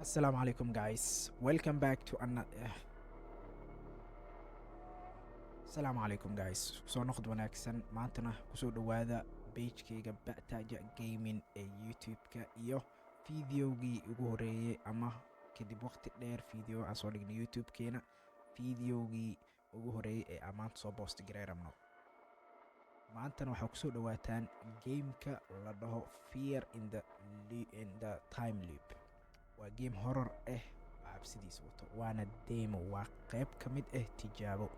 Assalamu alaikum guys. Welcome back to another Assalamu alaikum guys. Soo noqod wanaagsan maantana kusoo dhawaada page-kayga Bataja Gaming ee YouTube-ka iyo videogii ugu horeeyay ama kadib waqti dheer video aan soo dhignay YouTube-keena videogii ugu horeeyay ee aan maanta soo post garay rabno. Maantana waxaa kusoo dhawaataan game-ka la dhaho Fear in the Time Loop. waa game horror cabsidiisa wato waana demo waa qayb ka mid tijaabo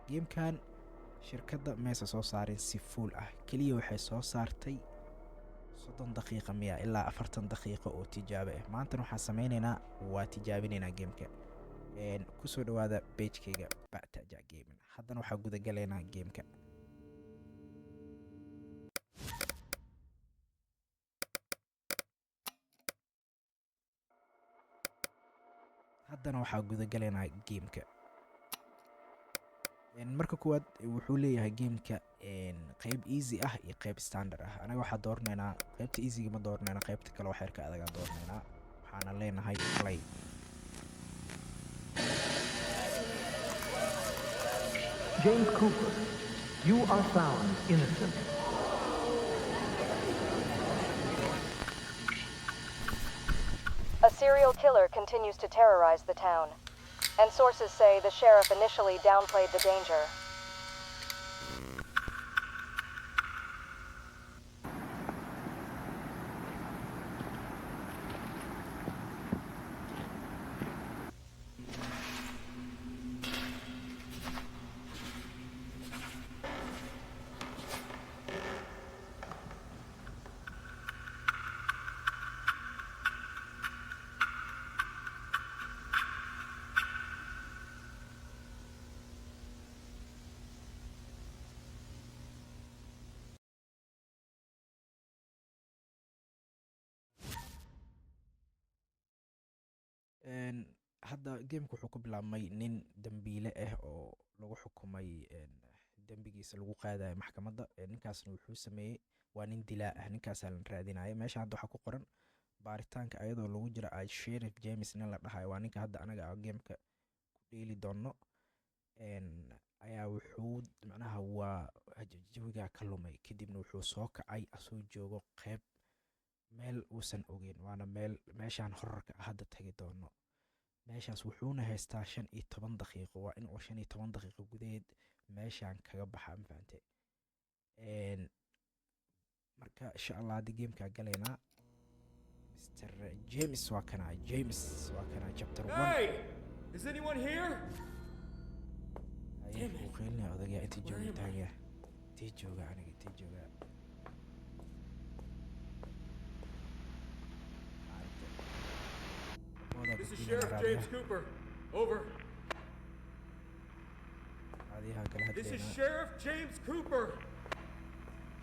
gamekan shirkadda meesa soo saarin si full kaliya waxay soo saartay 30 daqiiqo miya ilaa 40 daqiiqo oo tijaabo maanta waxaan sameynaynaa waa tijaabinaynaa gameka ku soo dhawaada page-kayga Bataja Gaming haddana waxaa guda galaynaa gameka gameka marka kuwaad wuxuu leeyahay gameka qayb easy iyo qayb standard anaga waxaa dooranaynaa qaybta easy ma dooranayna qaybta kale waxa ka adag dooranaynaa waxaana leenahay play James Cooper, you are found innocent. A serial killer continues to terrorize the town, and sources say the sheriff initially downplayed the danger. hadda gameka wuxuu ku bilaabmay nin dambiile oo lagu xukumay dambigiisa lagu qaadayo maxkamadda ninkaasna wuxuu sameeyay waa nin dilaa ninkaas la raadinayo meesha hadda waxa ku qoran baaritaanka ayadoo lagu jira Sheriff James nin la dhahayo waa ninka hadda anaga gameka ku dheeli doono ayaa wuxuu macnaha waa jawiga ka lumay kadibna wuxuu soo kacay asoo joogo qayb meel uusan ogeyn waana meeshaan horarka hadda tagi doono meeshaas wuxuuna haystaa 15 daqiiqo waa in uu 15 daqiiqo gudaheed meeshaan kaga baxa ma fahamte marka insha Allah hadda gameka galeena Mr. James waa kana chapter 1 Hey! Is anyone here? Damn it. Qeylna odaga inta jooga taaga aniga jooga This is Sheriff James Cooper. Over. This is Sheriff James Cooper.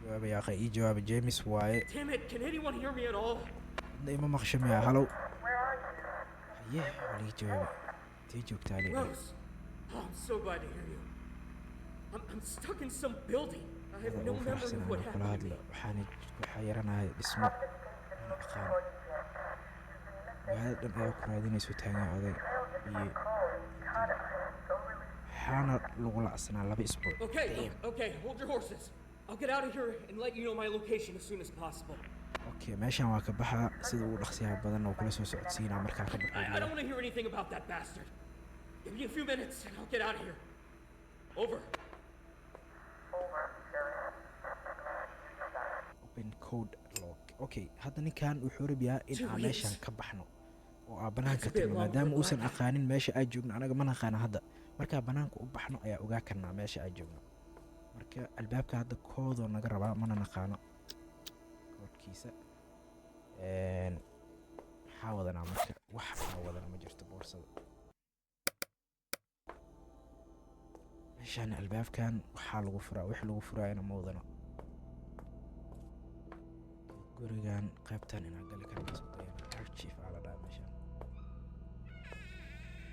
جواب يا أخي جواب جيمس واي. Damn it, can anyone hear me at all? دايما مخشم يا هلو. Yeah, ولي جواب. تيجوك تالي. Rose. Oh, I'm so glad to hear you. I'm stuck in some building. I have no memory of what happened to me. وحاني حيرنا اسمه. وهذا دم كرادين سوتانيا هذا حانا لغلا أصلا لبي أسبوع. Okay, hold your horses. I'll get out of here and let you know my location as soon as possible. Okay, ماشي أنا كبحها سيد ودخسيها بدنا وكل سو سعودسينا مركا كبر. I don't want to hear anything about that bastard. Give me a few minutes and I'll get out of here. Over. Open code lock. Okay, هذا نكان وحوربيا إن عماشان كبحنا. وبنانك تبي ما دام وصل أقانين ماشي أجوبنا أنا كمان أقان هذا مركا بنانك وبحنا يا أوجاكنا ماشي أجوبنا مركا الباب كهذا كود ونقربها من نقانا كود كيسة حاولنا مركا حاولنا مجرت بورصة مشان الباب كان وحال غفرة غفرة أنا موضنا قريان قيبتان أنا قال لك أنا صدقين أرشيف على ده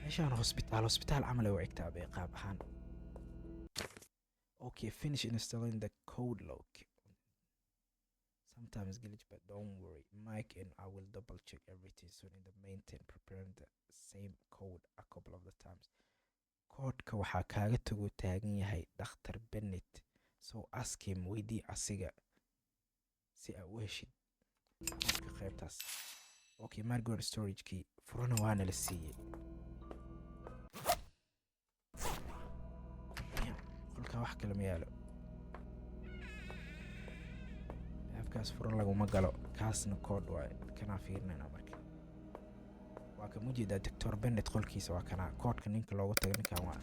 مشان هوسبيتال عمله وعكتها بقاب هان Okay, finish installing the code lock. sometimes glitch, but don't worry. Mike and I will double check everything soon in the maintain, preparing the same code a couple of the times. Koodhka waxaa kaaga tagu taagan yahay Dr. Bennett. So ask him weydii asiga si aa u heshid koodhka qaybtaas. Okay, Margot storage key. Furana waana la siiyey. Qolka wax kale ma yaalo. Afkaas furan laguma galo. Kaasna koodh waaye. Kanaa fiirnayna marka. Waa ka mujeedaa Dr. Bennett qolkiisa waa kanaa. Koodhka ninka loogu tago ninkan waa.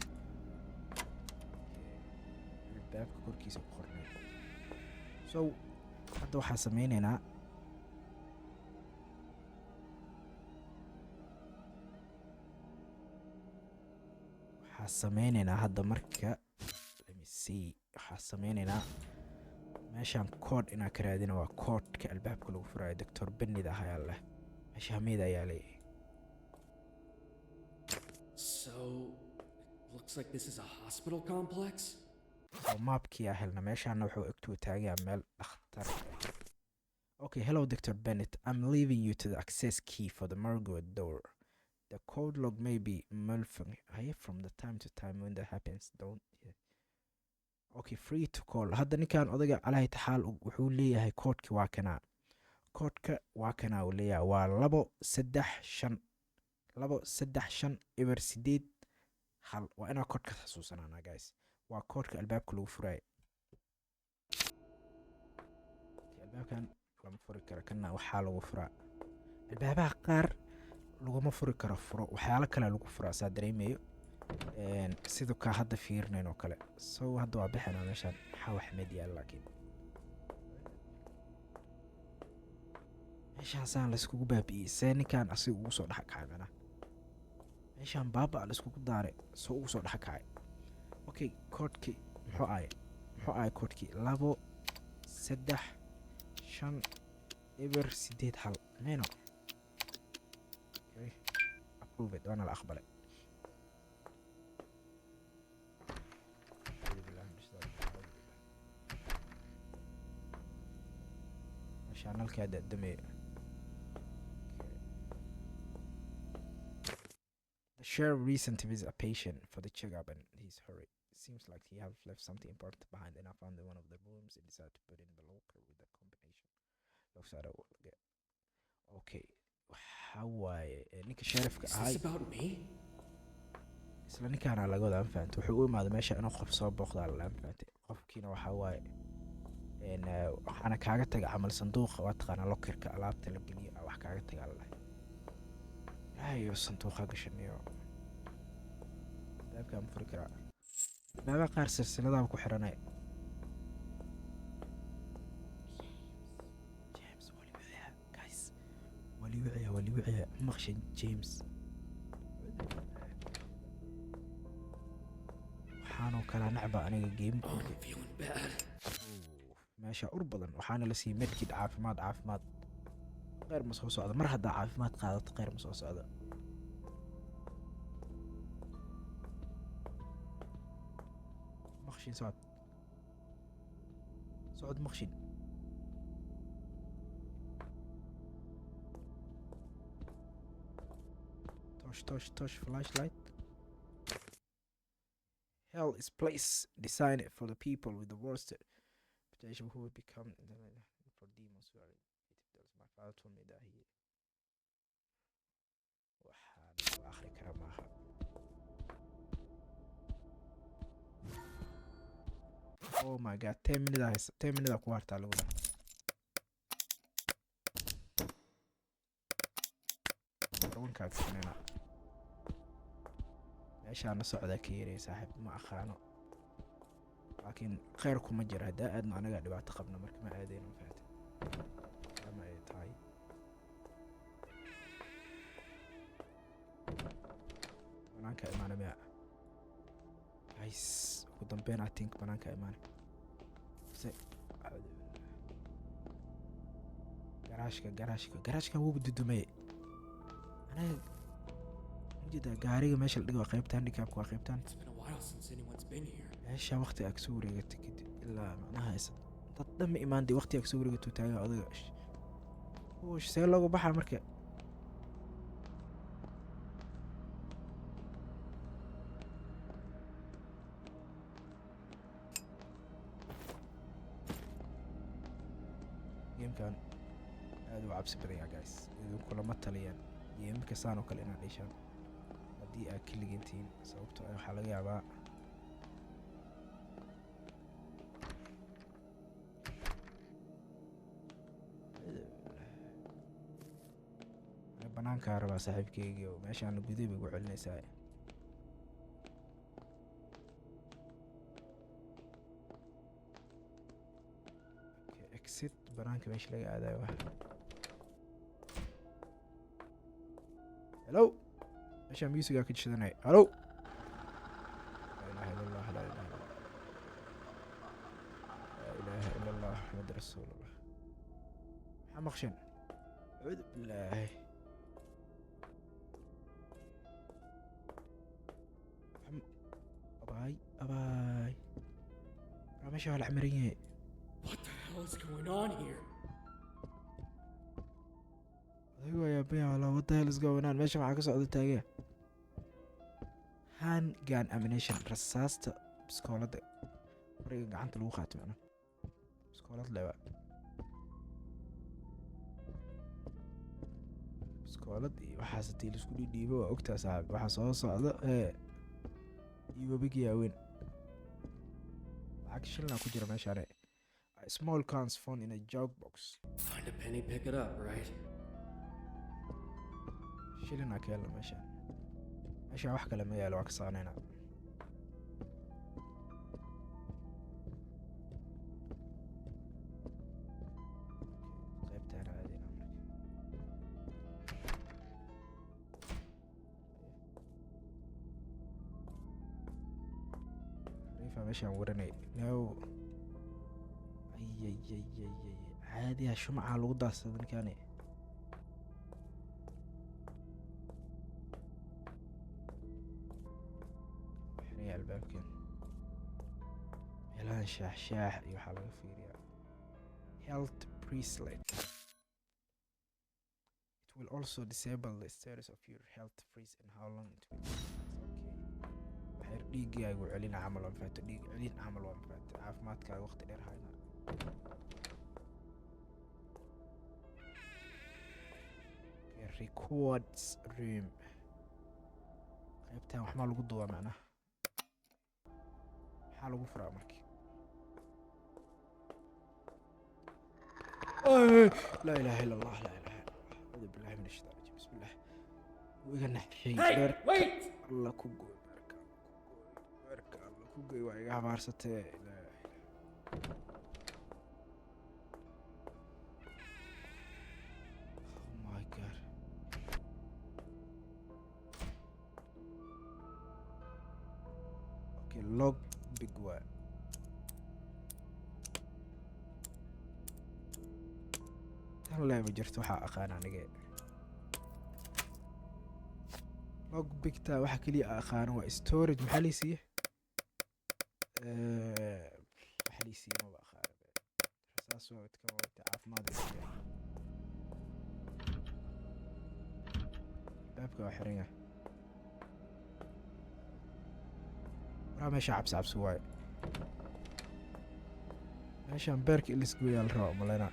Albaabka korkiisa ku qornay. So, hadda waxaa sameynaynaa hadda marka let me see waxaa sameynaynaa meeshaan koodh inaa ka raadina waa koodhka albaabka lagu furayo Dr. Bennett ah ayaa leh meesha hameed ayaa leeyahay. So, it looks like this is a hospital complex? So maapkii aa helna meeshaana wuxuu egtuu taagayaa meel dhakhtar. Okay, hello Dr. Bennett. I'm leaving you to the access key for the Margot door. The code log may be malfunctioning from the time to time when that happens. Don't. Yeah. Okay, free to call. Hadda ninkan odaga calahay taxaal wuxuu leeyahay koodhki waa kanaa. Koodhka waa kanaa uu leeyahay waa 235 eber 8 hal. Waa inaa koodhka xasuusanaana guys. Waa koodhka albaabka lagu furayo. Albaabkan lama furi karo kana waxaa lagu furaa. Albaabaha qaar laguma furi karo furo waxyaalo kale lagu furaa saa dareemayo sidoo ka hadda fiirnayn oo kale. So hadda waa bixinaa meeshaan maxaa wax mid yaal laakiin meeshaan saan la iskugu baabi'iyey see ninkaan asiga ugu soo dhex kacay mana meeshaan baaba la iskugu daaray soo ugu soo dhex kacay. Okay, koodhkii muxuu ahay koodhkii 2 3 5 eber 8 hal meeno. Approve it وانا الاقبله. عشان الكاد الدمي. The sheriff recently visited a patient for the checkup and he's hurried. It seems like he has left something important behind and I found in one of the rooms and decided to put it in the locker with the combination. Looks like I will get. Okay. Hawaaye ninka sheriffka ahay isla ninkaana laga wada anfaanto wuxuu u imaaday meesha inuu qof soo booqdaa la anfaantay qofkiina waxaa waaye waxaana kaaga taga camal sanduuqa waa taqaanaa lockerka alaabta la geliyo wax kaaga taga la ayo sanduuqa gashanayo albaabkaan furi karaa albaaba qaar silsiladaaba ku xiranay. وليوعي مخشن جيمس waxaanoo kala nacba aniga game meesha ur badan waxaana la siiyey medkid caafimaad qeyr ma soo socda mar haddaa caafimaad qaadato qeyr ma soo socda. مخشن socod مخشن Touch, flashlight. Hell is place designed for the people with the worst potential who would become for demons who are it. My father told me that he آخر كلام آخر. Oh my god, 10 minutes aku harta lagu dah. Rawun ka fiirnaa. meeshaan socda ka yeeray saaxiib ma aqaano laakiin khayr kuma jira hadaa aadna anaga dhibaato qabna marka ma aadeen oo faatay ama ay tahay banaanka imaana ma guys ugu dambeyn I think banaanka imaana garaashka wuu dudumay anaga jida gaariga meesha la dhigo qaybta handicapka waa qaybtan meesha waqti ag soo wareegatay kadib ilaa macnaha dad dhan ma imaan dee waqtigaa kasoo wareegatuu taagan adiga wuush see loogu baxaa marka geemkan aad u cabsi badan yahay guys idinkulama taliyaan geemka saan oo kale inaad dheeshaan haddii aad keligiin tihiin sababtoo ah waxaa laga yaabaa banaankaa rabaa saaxiibkeygii oo meeshaan gudaha bay ugu celinaysaa exit banaanka meesha laga aadayo hello meeshaan musigaa ka jishadanay hello laa ilaaha illa allah laa ilaaha illa allah maxamed rasuulullah maxaa maqshan acuudu billaahi abaay meesha waa la camaran yahay What the hell is going on here? adigu ayaa baya what the hell is going on meesha maxaa ka socda taagaya handgun ammunition rasaasta biskoolada qoriga gacanta lagu qaato macna biskoolad leba biskoolad iyo waxaas haddii laisku dhidhiibo waa ogtaa saaxib waxaa soo socda iyo webigii waaweyn lacag shilna ku jira meeshaane a small cans found in a jug box Find a penny, pick it up, right? shilina ka helna meeshaan meeshaan wax kale ma yaalo waa ka saanayna qaybtaan aadayna riifa meeshaan waranay no caadiya shumacaa lagu daasada ninkaani xiraya albaabkan meelahan shaax iyo waxaa laga fiiriyaa health bracelet it will also disable the status of your health freeze and how long it will take. waxay dhiigaagu celin camal waa mafahanta dhiig celin camal waa mafahanta caafimaadkaaga waqti dheer hayna records room qaybtan waxmaa lagu duwaa macnaha maxaa lagu furaa markii laa ilaaha illa allah laa ilaaha illa allah acuudu billahi min ashaitaan rajiim bismillah iga naxshay Hey, wait! alla ku gooy beerka alla ku gooy waa iga habaarsatee log big waa tan leeba jirto waxaa aqaan aniga log bigta waxa kaliya aqaano waa storage maxaa laysiiye waxa laysiiye maba aqaano rasaas waa idka wata caafimaad baabka waa xiran yahay meesha cabsi waaye meeshaan beerka ilisgoyaa la rabaa maleyna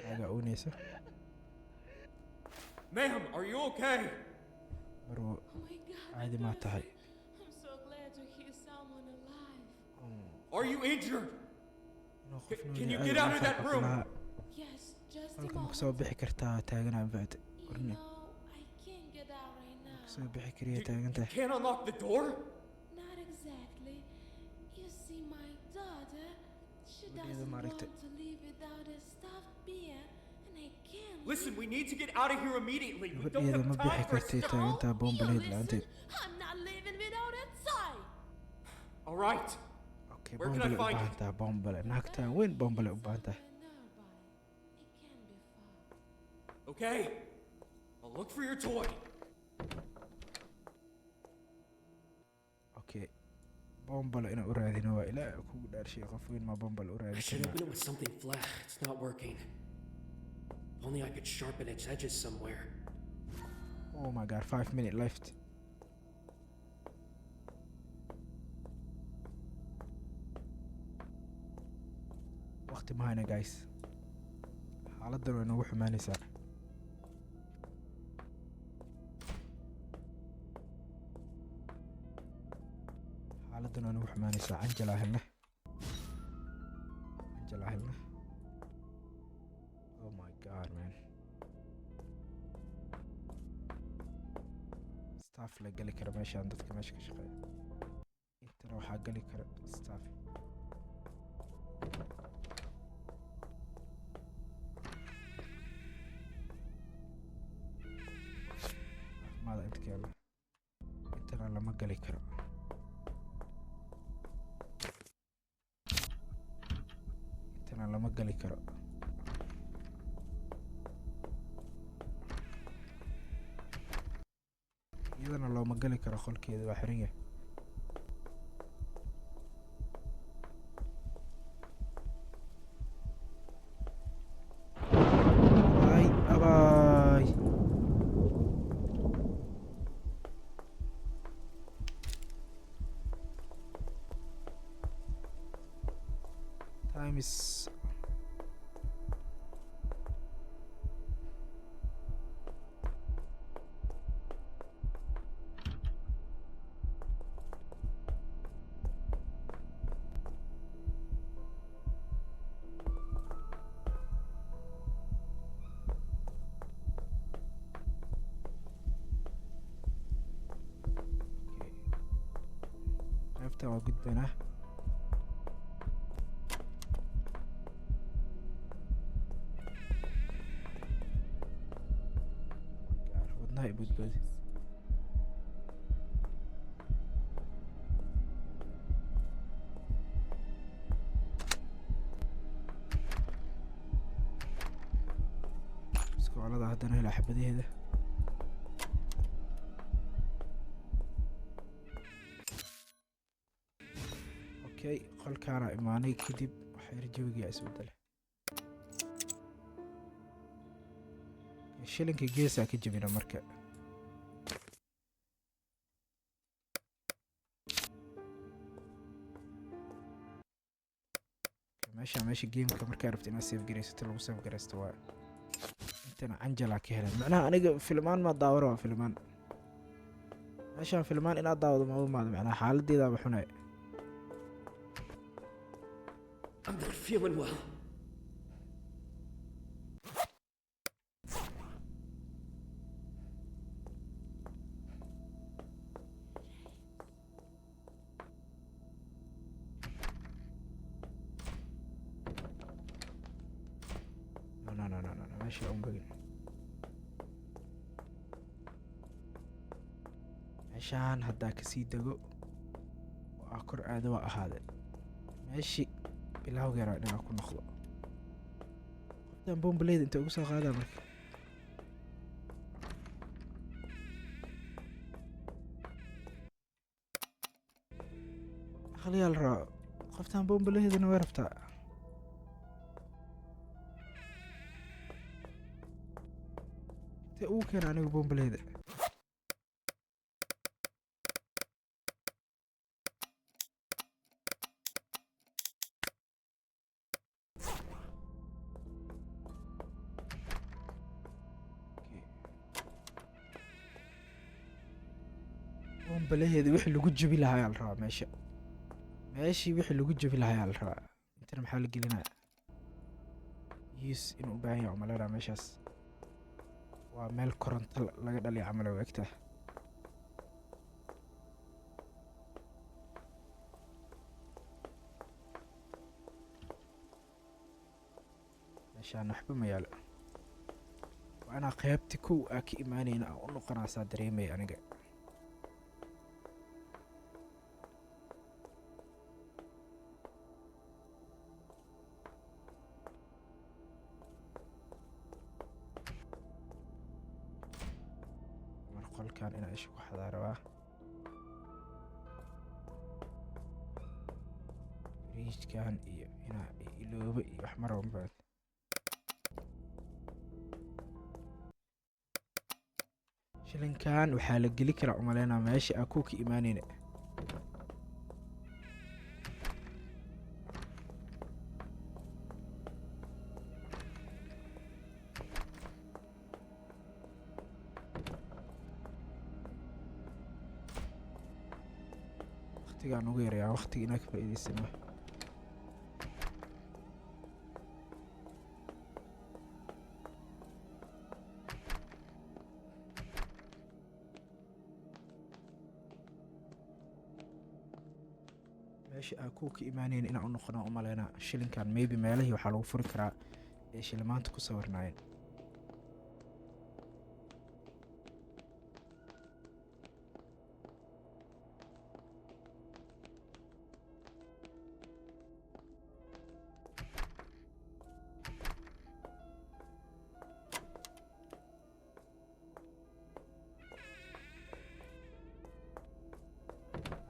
naaga ooneyso Ma'am, are you okay? marwo Oh my God. caadi maa tahay I'm so glad to hear someone alive. Are you injured? inuu qof Can you nool get yahay out of that aad room? lahaa Yes, just a halka ma moment. kasoo bixi kartaa taaganaa faate You warne know, I can't get out right now. kasoo bixi kariya You taagantahay can't unlock the door? Not exactly. You see, my daughter, she What is doesn't the want matter? to leave without a stuffed bear, and I can't. Listen, we need to get out of here immediately. We don't gabadheeda have ma time bixi for kartay stuff. taagantaa You boombalheed listen, la-aanteed I'm not leaving without a tie. All right. okay Okay, Where can I bombale u find baahan it? tahay bombale naagtaan weyn bombale u baahan tahay. Okay. I'll look for your toy. Okay, bombale inaan u raadino waa ilaa kugu dhaarshay qof weyn ma bombale u I raadin should karnaa. open it with something flat. It's not working. If only I could sharpen its edges somewhere. Oh my god, 5 minutes left. Waqti ma hayna guys. Xaaladdan way nagu xumaanaysaa. Xaaladdan way nagu xumaanaysaa. Anjala helna. Anjala helna. Oh my god, man. Staff la gali kara meeshaan dadka meesha ka shaqeeya. Intana waxaa gali kara staff. Caafimaad inta ka yaala. Intana lama gali karo. Intana lama gali karo. iyadana looma gali karo qolkeeda waa xiran yahay. Ay abay. Time is qaybta waa gudbanaa. wadnaha i badbaadi. iskoolada haddana helaa xabadaheeda. Okay, qolkaana imaanay kadib waxyar jawigaa isbedela. shilinka geesaa ka jebina marka. meesha gameka markaa rabta inaad save garaysato lagu save garaysto waa intana Anjala ka helay. macnaha aniga filmaan ma daawaro waa filmaan. meeshaan filmaan inaad daawado ma umaado macnaha xaaladeeda ba xunay. I'm not feeling well. No, meesha un bagin. meeshaan haddaa kasii dego waa kor aado waa ahaade meeshii bilowgeera dhinac ku noqdo. qoftan bombaleyda inta ugu soo qaadaa marka. aqliyaal raaco qoftan bombaleydana way rabtaa. intee ugu keena aniga bombaleyda. bombalaheeda wixii lagu jabi lahaa ayaa la rabaa meesha. meeshii wixii lagu jabi lahaa ayaa la rabaa. intana maxaa la gelinaa inuu u baahan yahay umaleynaa meeshaas. waa meel koronto laga dhaliya camal oo egta. meeshaan waxba ma yaalo. waa inaa qaybta kow aa ka imaanayna aan u noqonaasaa dareemaya aniga. qolkan inaa isha ku xadaa rabaa. Fridge-kan iyo inaa iloobo iyo wax ma rabo mafahat. shilinkan waxaa la geli karaa umaleynaa meesha aa ku ka imaanayna. waqtigaan ugu yarayaa waqtiga inaa ka faa'iidaysano. meesha aa ku ka imaanayn inaan u noqono umaleynaa shilinkan maybe meelahii waxaa lagu furi karaa ee shilimaanta ku sawirnaayeen.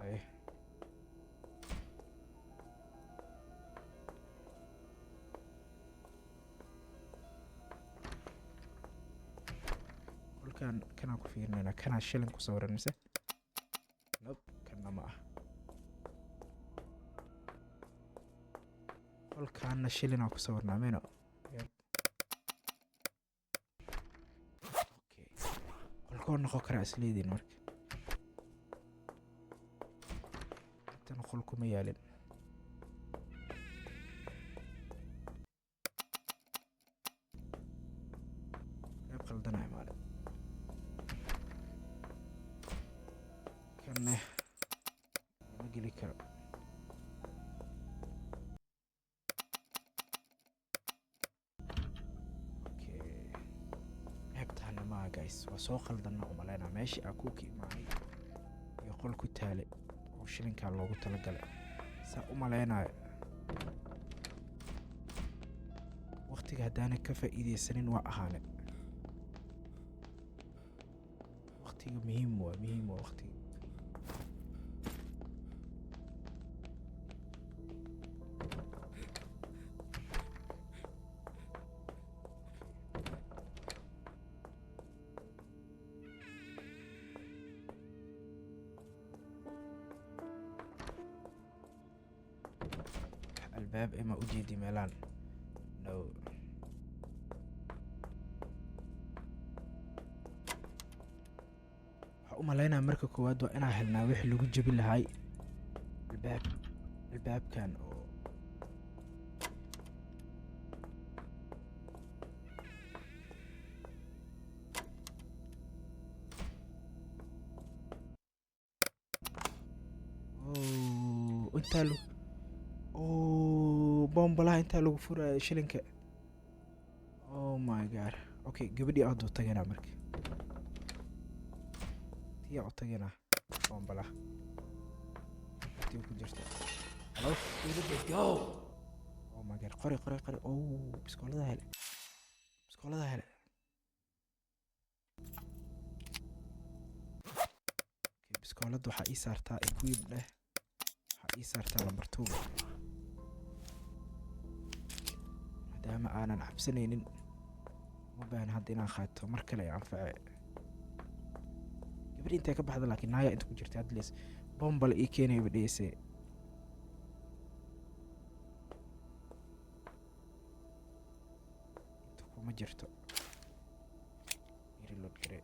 Ay. qolkan kanaan ku fiirinaynaa kanaa shilin ku sawiran mise nope kanna ma ah. qolkaanna shilinaa ku sawirnaa meno. Yep. Okay. qolkoo noqon karaa isleediin marka. intana qol kuma yaalin. qayb qaldanaya maalin. kanne ma geli karo. Okay. qaybtaana maa guys waa soo qaldanna umaleynaa meeshii aa ku ka imaanay iyo qol ku taale oo shilinkaa loogu talagalay saa u maleynayo. waqtiga haddaana ka faa'iidaysanin waa ahaane. waqtiga muhiim waa waqtiga. albaab ima u jeedi meelaan no. waxaa u malaynaa marka koowaad waa inaa helnaa wixii lagu jebi lahay albaabkan oo intaa bombalaha intaa lagu furayo shilinka. oh my god. okay gabadhii aaduu taganaa marka tiyaa u taganaa bombalaha tii ku jirta. hello Where did they go? oh my god qori biskoolada hele. okay, biskoolada waxaa ii saartaa equip dheh. waxaa ii saartaa lambar 2 maadaama aanan cabsanaynin ma baahan hadda inaan qaato mar kale ay anface. gabadhi intay ka baxda laakiin naaya inta ku jirta hadlees bombala ii keenayba dheheyse. inta kuma jirto reload gare.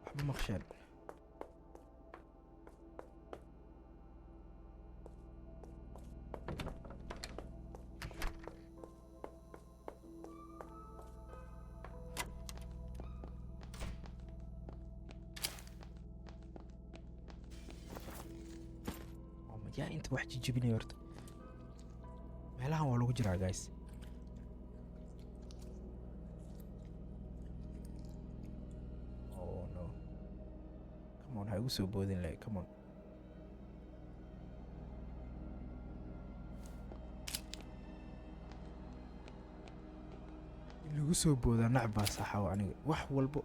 waxba maqsheen. yaa inta wax jijibinaya horta meelahan waa lagu jiraa guys. lagu soo boodin leh, come on. In lagu soo boodaa nacbaa saxa aniga wax walbo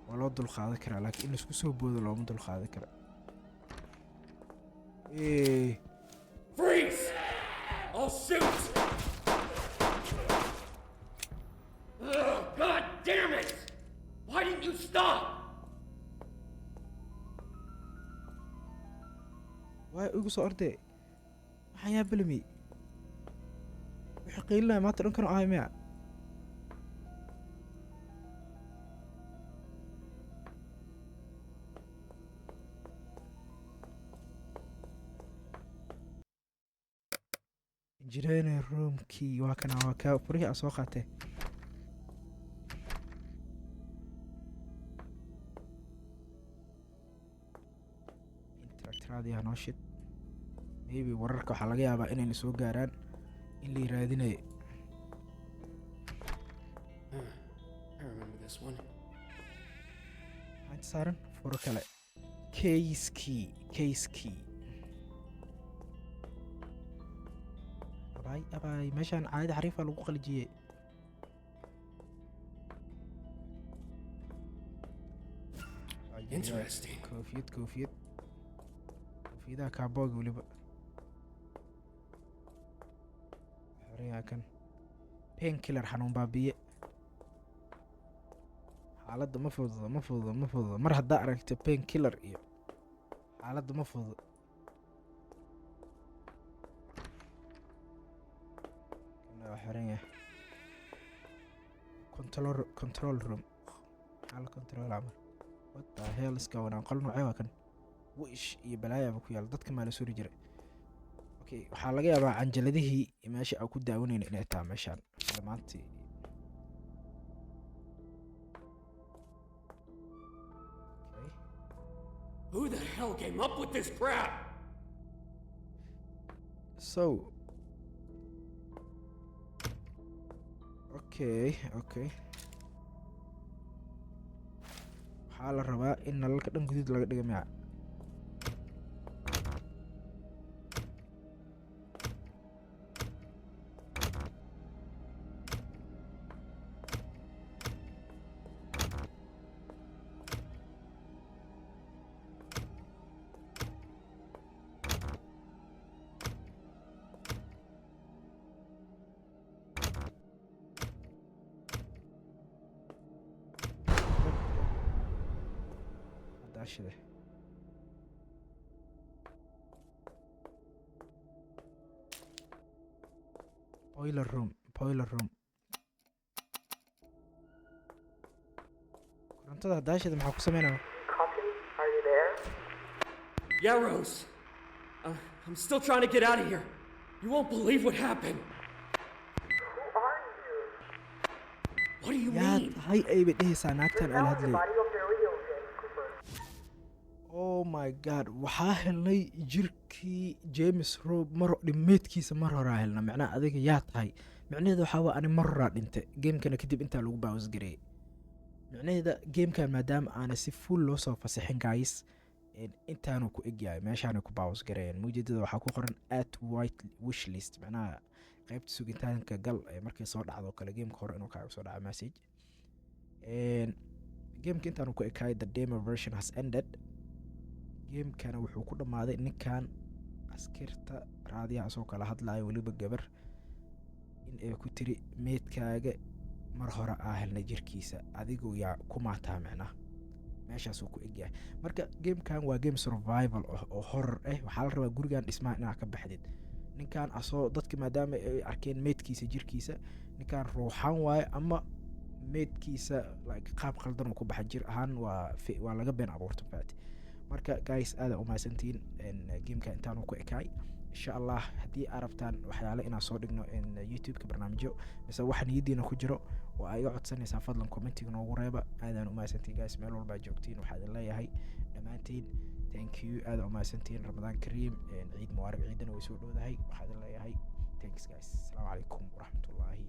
waa loo dulqaadan karaa laakiin in laisku soo boodo looma dulqaadan kara. Freeze! I'll shoot! Ugh, God damn it! Why didn't you stop? waa igu soo ordee maxaan yaa balmi wixii qiilinaya maanta dhankan ahay miya injineer roomkii waa kana waa kaa furihii aan soo qaatee interactiraadii hanoo shid maybe wararka waxaa laga yaabaa inayna soo gaaraan in la raadinayo. I remember this one. maxaa saaran furo kale case key abaay meeshaan caadada xariifa lagu qalijiyey. Interesting. koofiyadaha kaabooga weliba xoriyaa kan painkiller xanuun baabiye xaaladda ma fududa mar haddaa aragto painkiller iyo xaaladda ma fududa. kana waa xiran yahay control room xaala control camal what the hell is going on qol noocee waa kan wish iyo balaayaba ku yaal dadka maa la suri jiray. okay waxaa laga yaabaa canjaladihii meesha aan ku daawanayna inay tahay meeshaan dhammaantii. Who the hell came up with this crap? so okay waxaa la rabaa in nalalka dhan guduud laga dhiga miya shide boiler room korontada hadaashida maxaa ku sameynaa? Copy. Are you there? Yeah, Rose. I'm still trying to get out of here. You won't believe what happened. Who are you? What do you yaa mean? tahay ayba dhehaysaa naagtan You're aan now in the hadlay. body of the real James Cooper. oh my god waxaa helnay jirkii James Robb mar dhimeedkiisa mar horaa helna macnaha adiga yaa tahay macnaheeda waxaa waa ani mar horaa dhintay gamekana kadib intaa lagu baawis gareeyay. macnaheeda gamekan maadaama aana si full loo soo fasaxin guys intaanu ku egyahay meeshaana ku baawis gareeyeen muujadada waxaa ku qoran at white wishlist macnaha qaybta sugitaanka gal markay soo dhacdo kale gameka hore inuu kaaga soo dhaco message. gameka intaanu ku ekaay the demo version has ended. gamekana wuxuu ku dhammaaday ninkan askarta raadiyaha asoo kala hadlayo weliba gabar in ay ku tiri meedkaaga mar hore aa helnay jirkiisa adigoo yaa ku maataa macnaha meeshaasuu ku egyahay. marka gamekan waa game survival oo horror waxaa la rabaa gurigan dhismaha inaad ka baxdid. ninkan asoo dadka maadaama ay arkeen meedkiisa jirkiisa ninkan ruuxaan waaye ama meedkiisa qaab qaldan uu ku baxa jir ahaan waa laga been abuurta faati. marka guys aada u mahadsantiin gameka intaanu ku ekaay insha allah haddii aad rabtaan waxyaale inaan soo dhigno youtube-ka barnaamijyo mise waxa niyadiina ku jiro oo ay iga codsanaysaa fadlan commentiga noogu reeba. aadaan u mahadsantiin guys meel walbaa joogtiin waxaa idin leeyahay dhammaantiin thank you aada u mahadsantiin ramadaan kariim ciid mubaarak ciidana way soo dhowdahay waxaa idin leeyahay thanks guys asalaamu calaykum waraxmatullaahi